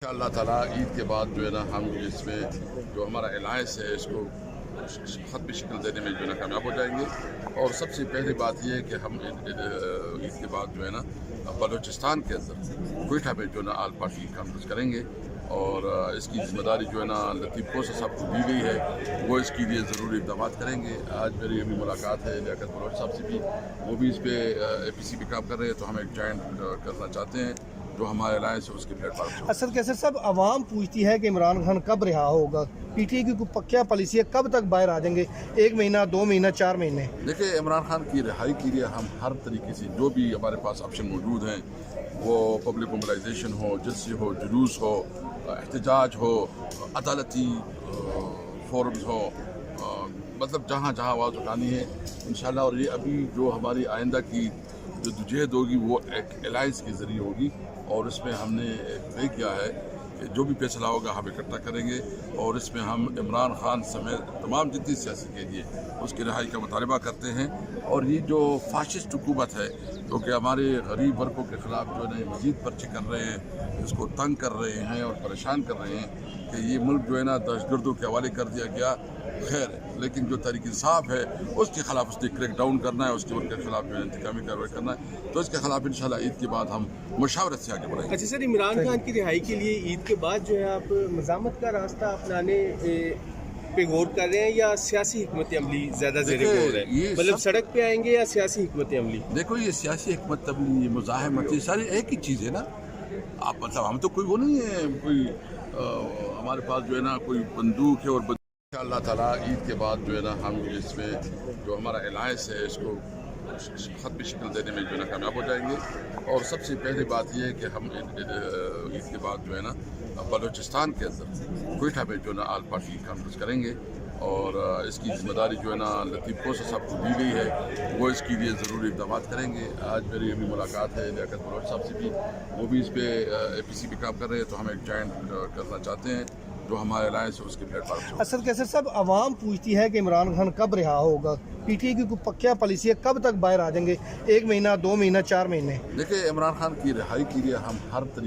इंशाअल्लाह ताला ईद के बाद जो है ना हम इसमें जो हमारा अलायंस है इसको ख़त्मी शक्ल देने में जो है ना कामयाब हो जाएंगे। और सबसे पहली बात यह है कि हम ईद के बाद जो है ना बलूचिस्तान के अंदर क्वेटा में जो है ना आल पार्टी कॉन्फ्रेंस करेंगे और इसकी जिम्मेदारी जो है ना लतीफ़ खोसा साहब को दी गई है, वो इसके लिए ज़रूरी इक़दाम करेंगे। आज मेरी अभी मुलाकात है लियाकत बलोच साहब से भी, वो भी इस पर APC पे काम कर रहे हैं, तो हम एक जॉइंट करना चाहते हैं जो हमारे अलायंस है उसके प्लेटफार्म। असद कैसर साहब, आवाम पूछती है कि इमरान खान कब रिहा होगा, PTI की कोई क्या पॉलिसी है, कब तक बाहर आ जाएंगे? 1 महीना, 2 महीना, 4 महीने? देखिए, इमरान खान की रिहाई के लिए हम हर तरीके से जो भी हमारे पास ऑप्शन मौजूद हैं, वो पब्लिक मोबिलाइजेशन हो, जलसे हो, जुलूस हो, एहतजाज हो, अदालती फोरम्स हो, मतलब जहाँ जहाँ आवाज़ उठानी है इंशाल्लाह। और ये अभी जो हमारी आइंदा की जो जदोजहद होगी वो एक अलायंस के ज़रिए होगी और इसमें हमने तय किया है कि जो भी फैसला होगा हम इकट्ठा करेंगे और इसमें हम इमरान खान समेत तमाम जितनी सियासी कैदी है उसकी रिहाई का मुतालबा करते हैं। और ये जो फाशिस्ट हुकूमत है जो कि हमारे गरीब वर्गों के ख़िलाफ़ जो है मज़ीद पर्चे कर रहे हैं, इसको तंग कर रहे हैं और परेशान कर रहे हैं कि ये मुल्क जो है ना दहशतगर्दों के हवाले कर दिया गया, खैर है, लेकिन जो तहरीक इंसाफ है उसके खिलाफ उसने क्रैक डाउन करना है, उसके उनके खिलाफ जो है इंतकामी कार्रवाई करना है, तो इसके खिलाफ इंशाल्लाह ईद के बाद हम मुशावरत से आगे बढ़ेंगे। अच्छा सर, इमरान खान की रिहाई के लिए ईद के बाद जो है आप मज़ामत का रास्ता अपनाने पे गौर कर रहे हैं या सियासी हिकमत अमली ज़्यादा ज़रूरी हो रहा है? मतलब सड़क पे आएंगे या सियासी हिकमत अमली? देखो, ये सियासी हिकमत अमली, ये मुज़ाहमत, ये सारी एक ही चीज़ है ना। आप मतलब हम तो कोई वो नहीं है, कोई हमारे पास जो है ना कोई बंदूक है और इंशाअल्लाह ताला ईद के बाद जो है ना हम इसमें जो हमारा अलायंस है इसको ख़त्मी शक्ल देने में जो है ना कामयाब हो जाएंगे। और सबसे पहली बात यह है कि हम ईद के बाद जो है ना बलूचिस्तान के अंदर क्वेटा में जो है ना आल पार्टी कॉन्फ्रेंस करेंगे और इसकी जिम्मेदारी जो है ना लतीफ़ खोसा साहब को दी गई है, वो इसके लिए ज़रूरी इक़दाम करेंगे। आज मेरी अभी मुलाकात है लियाकत बलोच साहब से भी, वो भी इस पर APC पे काम कर रहे हैं, तो हम एक जॉइंट करना चाहते हैं जो हमारे अलायंस है उसके प्लेटफार्म। असद कैसर साहब, आवाम पूछती है कि इमरान खान कब रिहा होगा, PTI की कोई क्या पॉलिसी है, कब तक बाहर आ जाएंगे? 1 महीना, 2 महीना, 4 महीने? देखिए, इमरान खान की रिहाई के लिए हम हर तरीके